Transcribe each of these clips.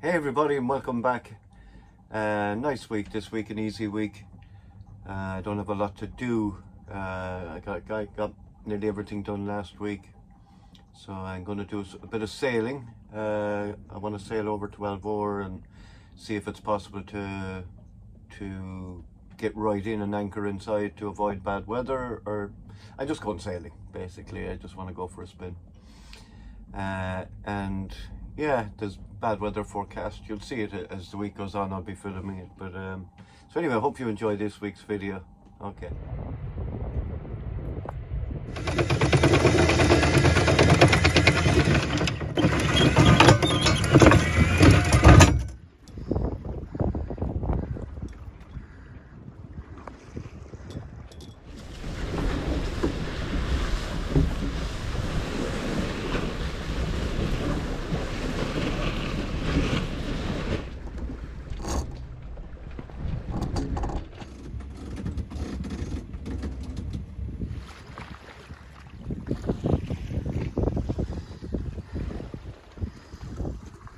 Hey everybody, and welcome back. Nice week this week, an easy week. I don't have a lot to do. I got nearly everything done last week, so I'm going to do a bit of sailing. I want to sail over to Alvor and see if it's possible to get right in and anchor inside to avoid bad weather, or I'm just going sailing basically. I just want to go for a spin. And yeah, there's bad weather forecast. You'll see it as the week goes on. I'll be filming it, but so anyway, I hope you enjoy this week's video. Okay.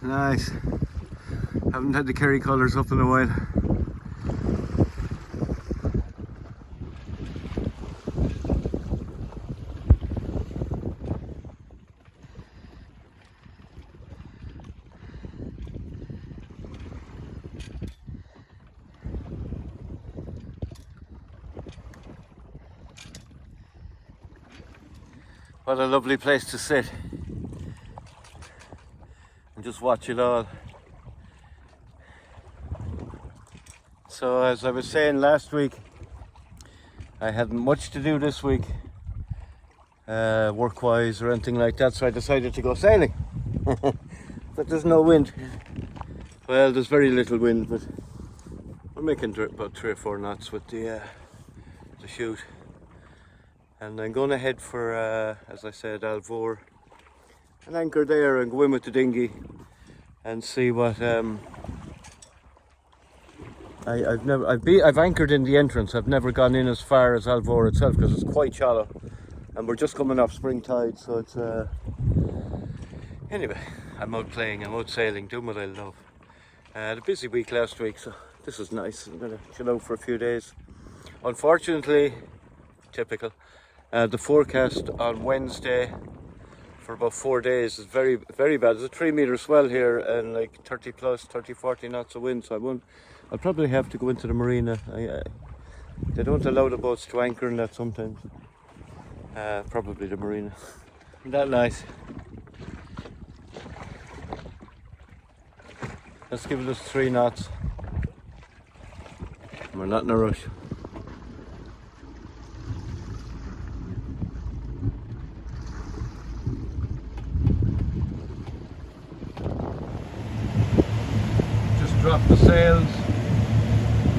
Nice. Haven't had the Kerry colours up in a while. What a lovely place to sit and just watch it all. So as I was saying last week, I hadn't much to do this week, work-wise or anything like that, so I decided to go sailing. But there's no wind. Well, there's very little wind, but we're making about 3 or 4 knots with the chute. And I'm going to head for, as I said, Alvor, and anchor there and go in with the dinghy and see what. I've anchored in the entrance. I've never gone in as far as Alvor itself because it's quite shallow, and we're just coming off spring tide, so it's. Anyway, I'm out playing, I'm out sailing, doing what I love. Had a busy week last week, so this is nice. I'm gonna chill out for a few days. Unfortunately, typical. The forecast on Wednesday for about 4 days is very, very bad. There's a 3-meter swell here and like 30 plus, 30, 40 knots of wind. So I'll probably have to go into the marina. They don't allow the boats to anchor in that sometimes. Probably the marina. Isn't that nice? Let's give it 3 knots. We're not in a rush. Drop the sails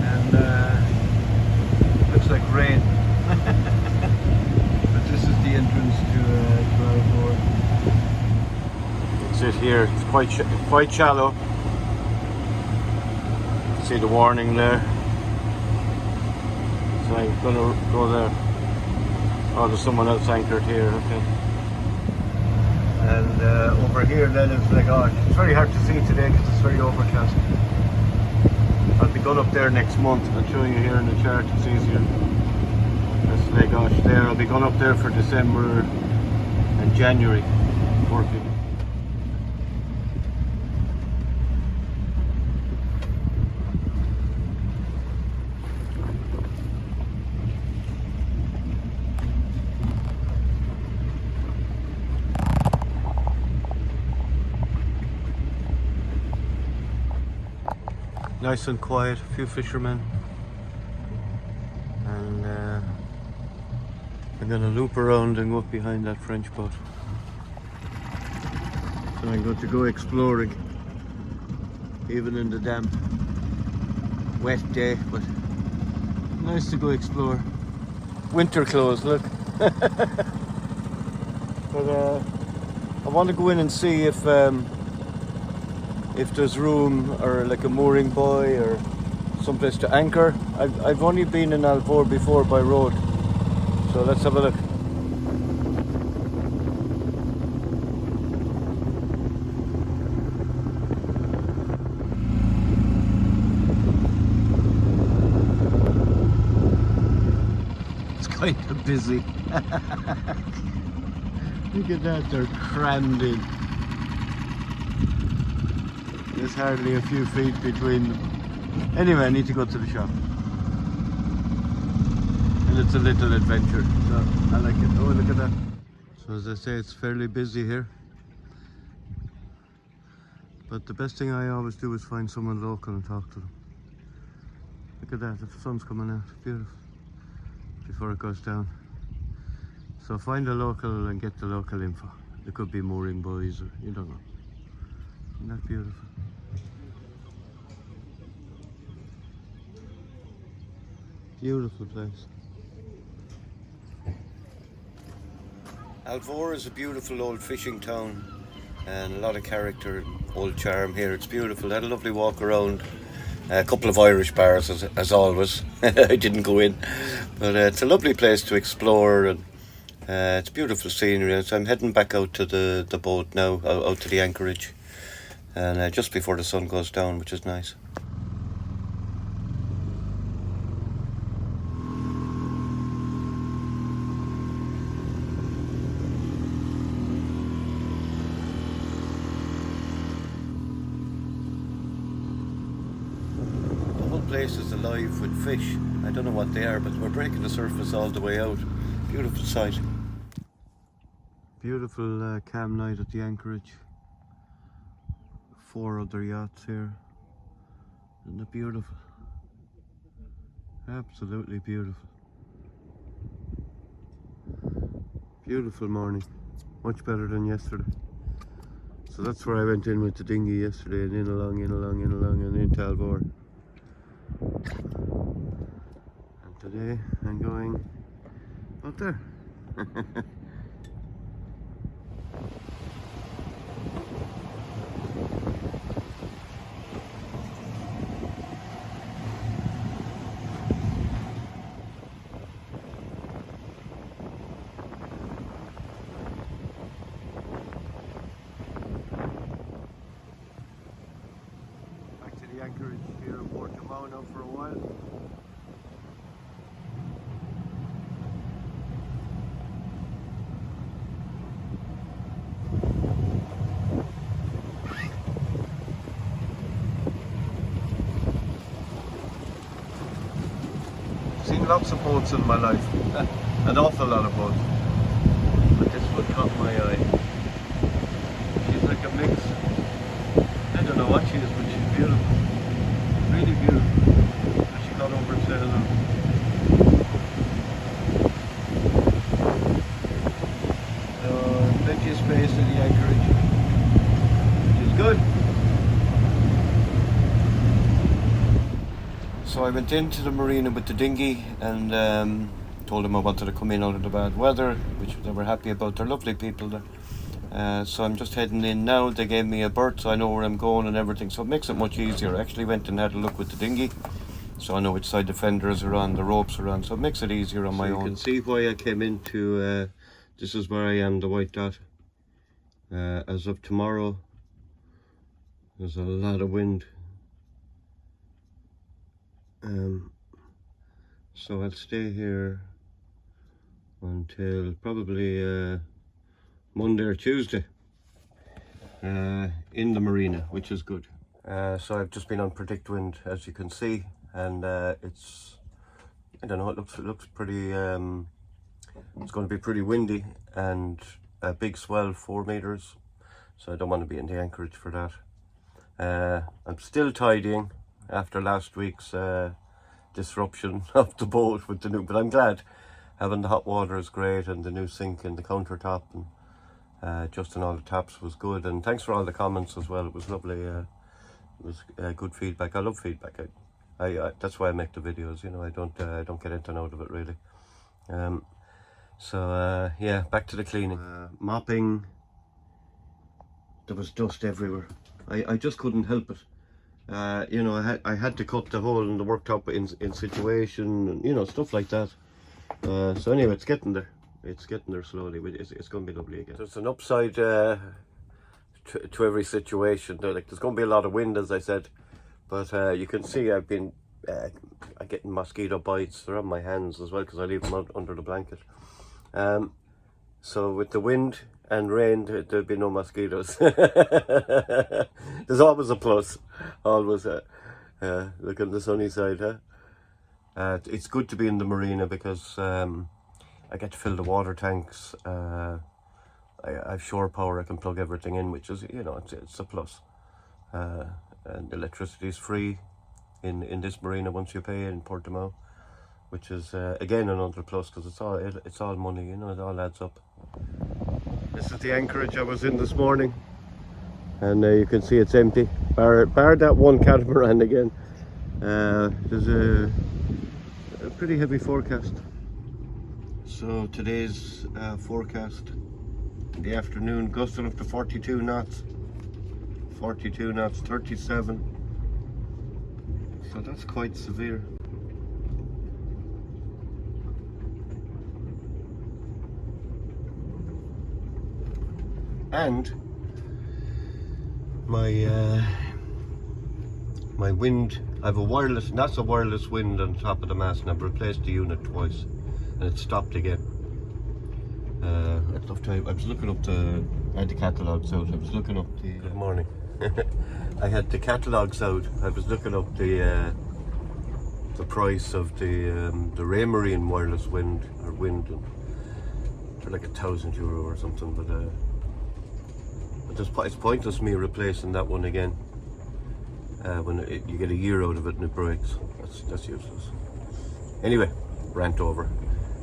and looks like rain. But this is the entrance to Alvor. That's it here. It's quite shallow. See the warning there. So I'm gonna go there. Oh, there's someone else anchored here. Okay. And over here then it's like, oh, it's very hard to see today because it's very overcast. I'll be going up there next month. I'll show you here in the chart, it's easier. That's Lake Gosh there. I'll be going up there for December and January working. Nice and quiet, a few fishermen, and I'm going to loop around and go up behind that French boat. So I'm going to go exploring, even in the damp, wet day, but nice to go explore. Winter clothes, look. But I want to go in and see if there's room or like a mooring buoy or someplace to anchor. I've only been in Alvor before by road, so let's have a look. kind of busy. Look at that, they're crammed in. There's hardly a few feet between them. Anyway, I need to go to the shop. And it's a little adventure, so I like it. Oh, look at that. So as I say, it's fairly busy here. But the best thing I always do is find someone local and talk to them. Look at that, the sun's coming out, beautiful. Before it goes down. So find a local and get the local info. There could be mooring buoys or you don't know. Isn't that beautiful? Beautiful place. Alvor is a beautiful old fishing town and a lot of character, old charm here. It's beautiful. I had a lovely walk around. A couple of Irish bars as always. I didn't go in, but it's a lovely place to explore and it's beautiful scenery. So I'm heading back out to the boat now, out to the anchorage, and just before the sun goes down, which is nice. Place is alive with fish. I don't know what they are, but we're breaking the surface all the way out. Beautiful sight. Beautiful calm night at the anchorage. 4 other yachts here. Isn't it beautiful? Absolutely beautiful. Beautiful morning. Much better than yesterday. So that's where I went in with the dinghy yesterday, and in along, and into Alvor. And today I'm going out there. Back to the anchorage here in Portimao now for a while. Seen lots of boats in my life, an awful lot of boats, but this one caught my eye. She's like a mix. I don't know what she is, but she's beautiful, really beautiful. And she got over and said hello. Plenty of space in the anchorage, which is good. So I went into the marina with the dinghy and told them I wanted to come in out of the bad weather, which they were happy about. They're lovely people there. So I'm just heading in now. They gave me a berth, so I know where I'm going and everything, so it makes it much easier. I actually went and had a look with the dinghy, so I know which side the fenders are on, the ropes are on, so it makes it easier on my own. You can see why I came into, this is where I am, the white dot. As of tomorrow, there's a lot of wind. So I'll stay here until probably Monday or Tuesday in the marina, which is good. So I've just been on predict wind, as you can see, and it's, I don't know, it looks pretty, it's going to be pretty windy and a big swell, 4 meters, so I don't want to be in the anchorage for that. I'm still tidying after last week's disruption of the boat with the new, but I'm glad. Having the hot water is great, and the new sink and the countertop and adjusting all the taps was good. And thanks for all the comments as well. It was lovely. It was good feedback. I love feedback. I that's why I make the videos. You know, I don't get anything out of it really. So yeah, back to the cleaning, mopping. There was dust everywhere. I just couldn't help it. You know, I had to cut the hole in the worktop in situation, and you know, stuff like that. So anyway, it's getting there. It's getting there slowly. It's going to be lovely again. There's an upside to every situation. There's going to be a lot of wind, as I said, but you can see I've been I'm getting mosquito bites. They're on my hands as well because I leave them out under the blanket. So with the wind and rain, there'll be no mosquitoes. There's always a plus. Always. Look on the sunny side, huh? It's good to be in the marina because I get to fill the water tanks. I have shore power. I can plug everything in, which is, you know, it's a plus. And electricity is free in this marina once you pay in Portimao, which is again another plus because it's all money, you know, it all adds up. This is the anchorage I was in this morning, and you can see it's empty, bar that one catamaran again. There's a pretty heavy forecast. So today's forecast in the afternoon, gusting up to 42 knots, 37. So that's quite severe. And my wind, I have a wireless, NASA wireless wind on top of the mast, and I've replaced the unit twice and it stopped again. I was looking up I had the catalogues out. I was looking up the good morning. I had the catalogues out. I was looking up the price of the Raymarine wireless wind, and they're like €1,000 or something. But it's pointless me replacing that one again. When you get a year out of it and it breaks, that's useless. Anyway, rant over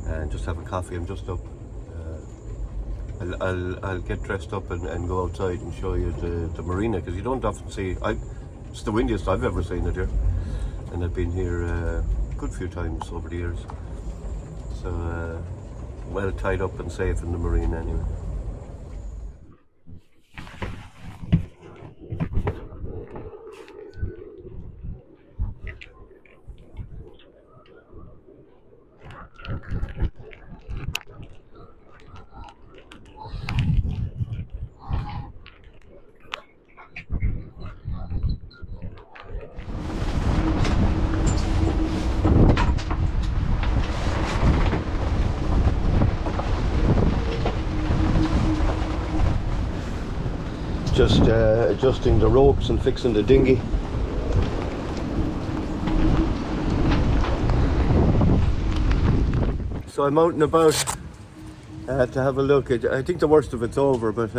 and just have a coffee. I'm just up. I'll get dressed up and go outside and show you the marina, because you don't often see. It's the windiest I've ever seen it here, and I've been here a good few times over the years. So well tied up and safe in the marina anyway. Just adjusting the ropes and fixing the dinghy. So I'm out and about to have a look. I think the worst of it's over, but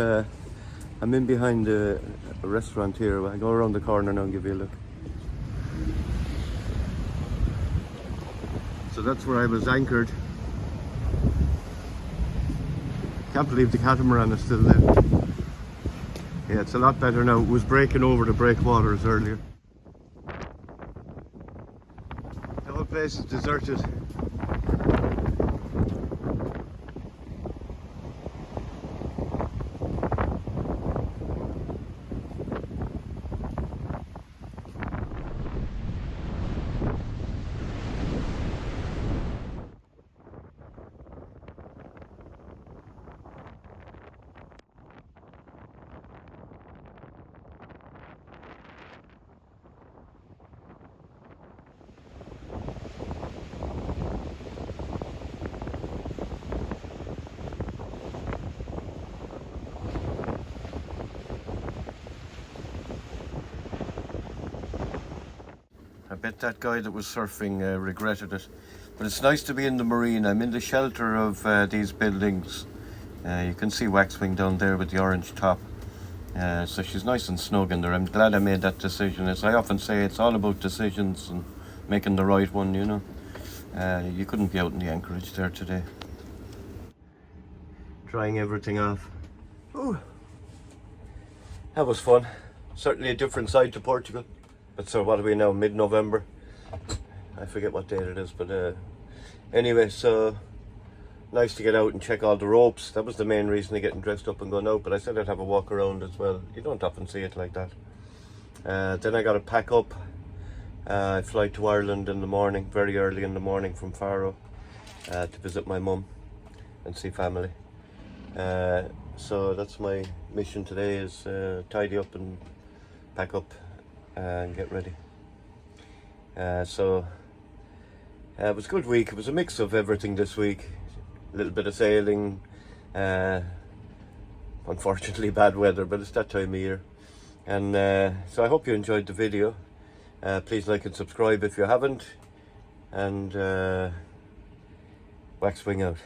I'm in behind a restaurant here. I'll go around the corner now and give you a look. So that's where I was anchored. Can't believe the catamaran is still there. Yeah, it's a lot better now. It was breaking over the breakwaters earlier. The whole place is deserted. I bet that guy that was surfing regretted it. But it's nice to be in the marina. I'm in the shelter of these buildings. You can see Waxwing down there with the orange top. So she's nice and snug in there. I'm glad I made that decision. As I often say, it's all about decisions and making the right one, you know. You couldn't be out in the anchorage there today. Trying everything off. Ooh. That was fun. Certainly a different side to Portugal. But so what are we now, mid-November? I forget what date it is, but anyway, so nice to get out and check all the ropes. That was the main reason of getting dressed up and going out, but I said I'd have a walk around as well. You don't often see it like that. Then I got to pack up. I fly to Ireland in the morning, very early in the morning from Faro, to visit my mum and see family. So that's my mission today, is tidy up and pack up and get ready. So it was a good week. It was a mix of everything this week. A little bit of sailing, unfortunately bad weather, but it's that time of year. And so I hope you enjoyed the video. Please like and subscribe if you haven't, and Waxwing out.